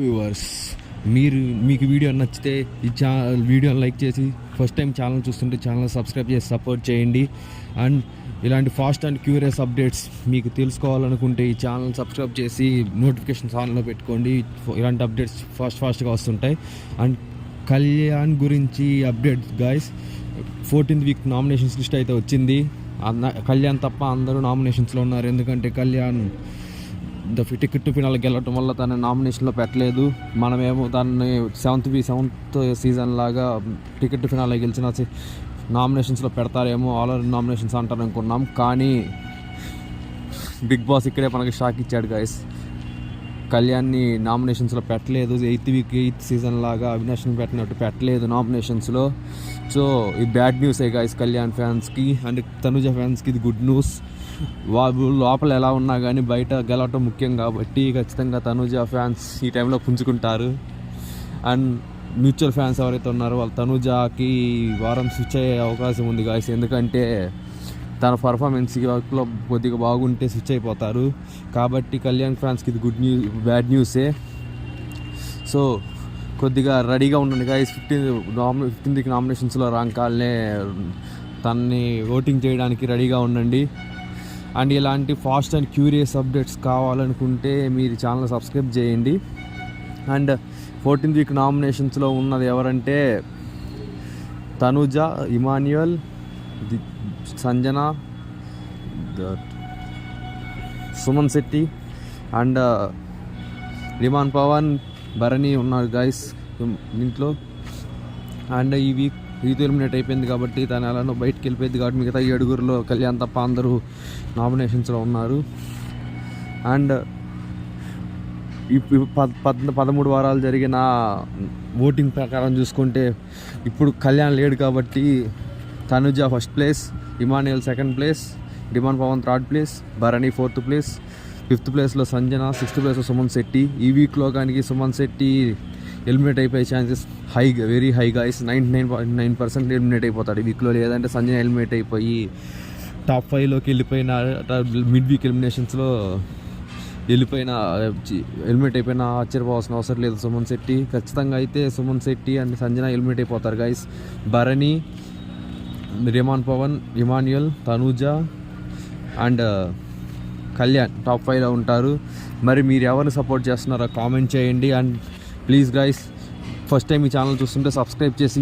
Viewers, మీకు video నచ్చితే వీడియోని లైక్ చేసి ఫస్ట్ టైం ఛానల్ చూస్తుంటే ఛానల్ సబ్స్క్రైబ్ చేసి సపోర్ట్ చేయండి. అండ్ ఇలాంటి ఫాస్ట్ అండ్ క్యూరియస్ అప్డేట్స్ మీకు తెలుసుకోవాలనుకుంటే ఈ ఛానల్ సబ్స్క్రైబ్ చేసి నోటిఫికేషన్స్ ఆన్లో పెట్టుకోండి. ఇలాంటి అప్డేట్స్ ఫాస్ట్గా వస్తుంటాయి. అండ్ కళ్యాణ్ గురించి updates guys, 14th week nominations list అయితే వచ్చింది. కళ్యాణ్ తప్ప అందరూ నామినేషన్స్లో ఉన్నారు. ఎందుకంటే కళ్యాణ్ టికెట్ టు ఫినాల్ గెలవటం వల్ల తన నామినేషన్లో పెట్టలేదు. మనమేమో దాన్ని సెవెంత్ సీజన్ లాగా టికెట్ టు ఫినాల్ గెలిచిన నామినేషన్స్లో పెడతారేమో, ఆల్ నామినేషన్స్ అంటారు అనుకున్నాం. కానీ బిగ్ బాస్ ఇక్కడే మనకి షాక్ ఇచ్చాడు గైస్. కళ్యాణ్ని నామినేషన్స్లో పెట్టలేదు. 8th సీజన్ లాగా అవినాష్ని పెట్టినట్టు పెట్టలేదు నామినేషన్స్లో. సో ఈ బ్యాడ్ న్యూసే గైస్ కళ్యాణ్ ఫ్యాన్స్కి. అండ్ తనుజ ఫ్యాన్స్కి ఇది గుడ్ న్యూస్. వాళ్ళు లోపల ఎలా ఉన్నా కానీ బయట గెలవటం ముఖ్యం కాబట్టి ఖచ్చితంగా తనుజ ఫ్యాన్స్ ఈ టైంలో పుంజుకుంటారు. అండ్ మ్యూచువల్ ఫ్యాన్స్ ఎవరైతే ఉన్నారో వాళ్ళు తనుజకి వారం స్విచ్ అయ్యే అవకాశం ఉంది గాయస్. ఎందుకంటే తన పర్ఫార్మెన్స్ వర్క్లో కొద్దిగా బాగుంటే స్విచ్ అయిపోతారు. కాబట్టి కళ్యాణ్ ఫ్యాన్స్కి ఇది బ్యాడ్ న్యూసే. సో కొద్దిగా రెడీగా ఉండండి గాయస్. 15th నామినేషన్స్లో రాంకాలనే తనని ఓటింగ్ చేయడానికి రెడీగా ఉండండి. అండ్ ఇలాంటి ఫాస్ట్ అండ్ క్యూరియస్ అప్డేట్స్ కావాలనుకుంటే మీరు ఛానల్ సబ్స్క్రైబ్ చేయండి. అండ్ 14th వీక్ నామినేషన్స్లో ఉన్నది ఎవరంటే తనుజ, ఇమాన్యుయల్, సంజన, సుమన్ శెట్టి అండ్ రిమాన్ పవన్, భరణి ఉన్నారు గైస్ దీంట్లో. అండ్ ఈ వీక్ రీతు ఎలిమినేట్ అయిపోయింది కాబట్టి తను ఎలానో బయటకు వెళ్ళిపోయింది కాబట్టి మిగతా 7 కళ్యాణ్ తప్ప అందరూ నామినేషన్స్లో ఉన్నారు. అండ్ 13 వారాలు జరిగిన ఓటింగ్ ప్రకారం చూసుకుంటే ఇప్పుడు కళ్యాణ్ లేడు కాబట్టి Tanuja first place, Emmanuel second place, Riman Pavan third place, Bharani 4th place, 5th ప్లేస్లో సంజన, 6th ప్లేస్లో సుమన్ శెట్టి. ఈ వీక్లో కానీ సుమన్ శెట్టి ఎలిమినేట్ అయిపోయే chances very hi guys. 99.9% eliminate అయిపోతాడు ఈ వీక్లో. లేదంటే సంజన ఎలిమినేట్ అయిపోయి టాప్ 5లోకి వెళ్ళిపోయిన మిడ్ వీక్ ఎలిమినేషన్స్లో ఎలిమినేట్ అయిపోయినా ఆశ్చర్యపోవాల్సిన అవసరం లేదు సుమన్ శెట్టి. ఖచ్చితంగా అయితే సుమన్ శెట్టి అండ్ సంజన ఎలిమినేట్ అయిపోతారు guys. Bharani, Riman Pavan, Emmanuel, Tanuja and Kalyan top 5లో ఉంటారు. మరి మీరు ఎవరిని సపోర్ట్ చేస్తున్నారో కామెంట్ చేయండి. And please guys, first time ఈ ఛానల్ చూస్తుంటే సబ్స్క్రైబ్ చేసి